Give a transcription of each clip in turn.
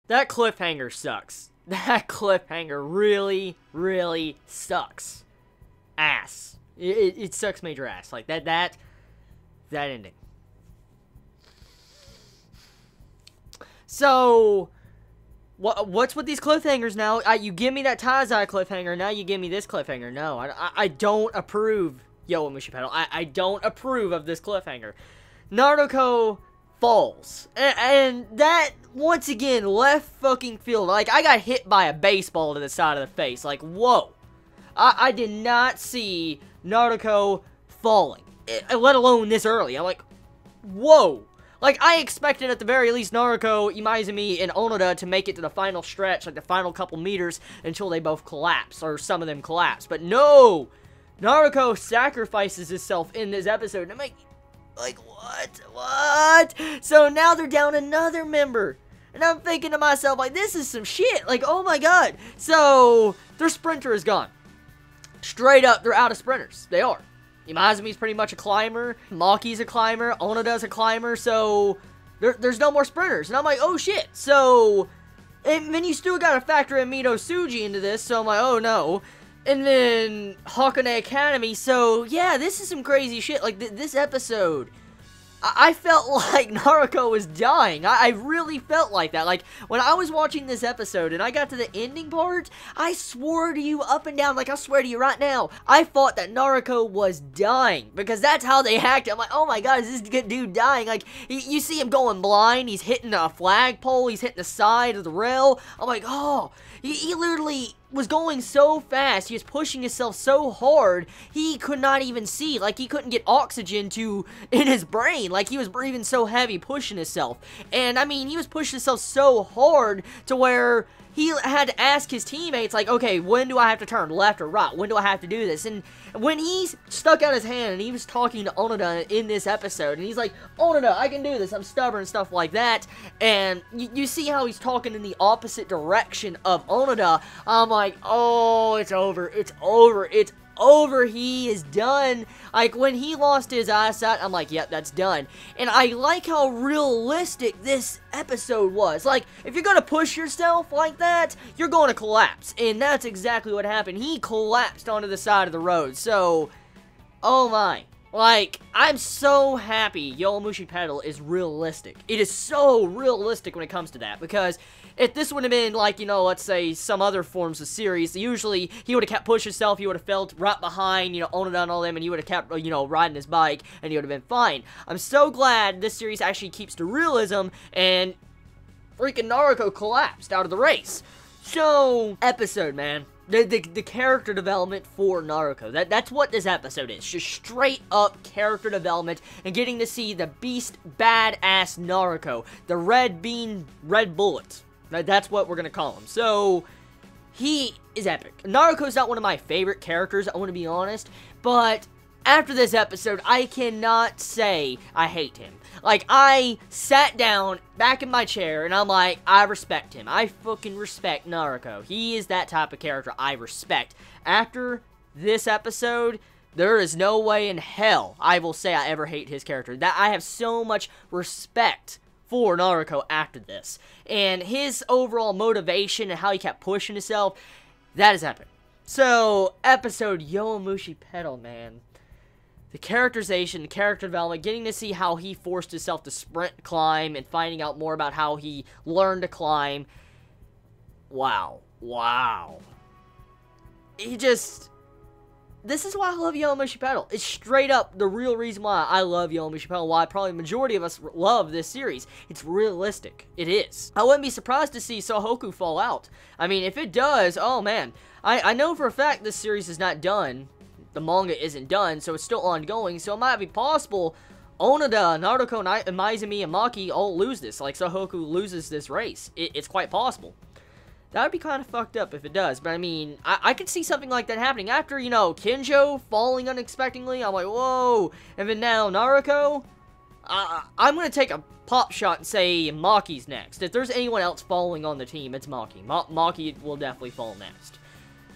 That cliffhanger sucks. That cliffhanger really, really sucks. Ass. It sucks major ass. Like, that ending. So, what's with these cliffhangers now? You give me that Taizai cliffhanger, now you give me this cliffhanger. No, I don't approve, Yowamushi Pedal. I don't approve of this cliffhanger. Naruto falls. And that, once again, left fucking field. Like, I got hit by a baseball to the side of the face. Like, whoa. I did not see Naruto falling. Let alone this early. I'm like, whoa. Like, I expected at the very least Naruto, Imaizumi, and Onoda to make it to the final stretch, like the final couple meters, until they both collapse, or some of them collapse. But no! Naruto sacrifices himself in this episode, and I'm like, what? So now they're down another member. And I'm thinking to myself, like, this is some shit. Like, oh my god. So, their sprinter is gone. Straight up, they're out of sprinters. They are. Imaizumi's pretty much a climber. Maki's a climber. Onoda's a climber. So, there's no more sprinters. And I'm like, oh shit. So, and then you still gotta factor in Mito Tsuji into this. So, I'm like, oh no. And then, Hakone Academy. So, yeah, this is some crazy shit. Like, this episode, I felt like Naruto was dying. I really felt like that. Like, when I was watching this episode and I got to the ending part, I swore to you up and down, like I swear to you right now, I thought that Naruto was dying. Because that's how they acted. I'm like, oh my god, is this dude dying? Like, you see him going blind, he's hitting a flagpole, he's hitting the side of the rail. I'm like, oh, he literally was going so fast, he was pushing himself so hard, he could not even see. Like, he couldn't get oxygen in his brain. Like, he was breathing so heavy, pushing himself. And, I mean, he was pushing himself so hard to where he had to ask his teammates, like, okay, when do I have to turn, left or right? When do I have to do this? And when he stuck out his hand and he was talking to Onoda in this episode, and he's like, Onoda, I can do this, I'm stubborn, stuff like that, and you see how he's talking in the opposite direction of Onoda, I'm like, oh, it's over, he is done. Like, when he lost his eyesight, I'm like, yep, that's done. And I like how realistic this episode was. Like, if you're gonna push yourself like that, you're gonna collapse. And that's exactly what happened. He collapsed onto the side of the road. So, oh my. Like, I'm so happy Yowamushi Pedal is realistic. It is so realistic when it comes to that, because if this would have been, like, you know, let's say some other forms of series, usually he would have kept pushing himself, he would have felt right behind, you know, Onoda and all them, and he would have kept, you know, riding his bike, and he would have been fine. I'm so glad this series actually keeps the realism, and freaking Naruto collapsed out of the race. So, episode, man. The character development for Naruto. That's what this episode is. Just straight up character development and getting to see the beast badass Naruto. The red bean, red bullet. That's what we're going to call him. So, he is epic. Naruto's not one of my favorite characters, I want to be honest. But after this episode, I cannot say I hate him. Like, I sat down back in my chair, and I'm like, I respect him. I fucking respect Naruto. He is that type of character I respect. After this episode, there is no way in hell I will say I ever hate his character. That I have so much respect for Naruto after this. And his overall motivation and how he kept pushing himself, that is epic. So, episode Yowamushi Pedal, man. The characterization, the character development, getting to see how he forced himself to sprint climb and finding out more about how he learned to climb. Wow. Wow. This is why I love Yowamushi Pedal. It's straight up the real reason why I love Yowamushi Pedal, why probably the majority of us love this series. It's realistic. It is. I wouldn't be surprised to see Sohoku fall out. I mean, if it does, oh man. I know for a fact this series is not done. The manga isn't done, so it's still ongoing, so it might be possible Onoda, Naruto, Maizumi, and Maki all lose this. Like, Sohoku loses this race. It's quite possible. That would be kind of fucked up if it does, but I mean, I could see something like that happening. After, you know, Kinjo falling unexpectedly, I'm like, whoa, and then now Naruto, I'm going to take a pop shot and say Maki's next. If there's anyone else falling on the team, it's Maki. Maki will definitely fall next.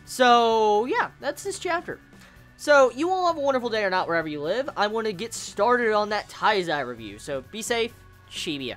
So, yeah, that's this chapter. So, you all have a wonderful day or not wherever you live. I want to get started on that Taizai review. So, be safe. Chibi.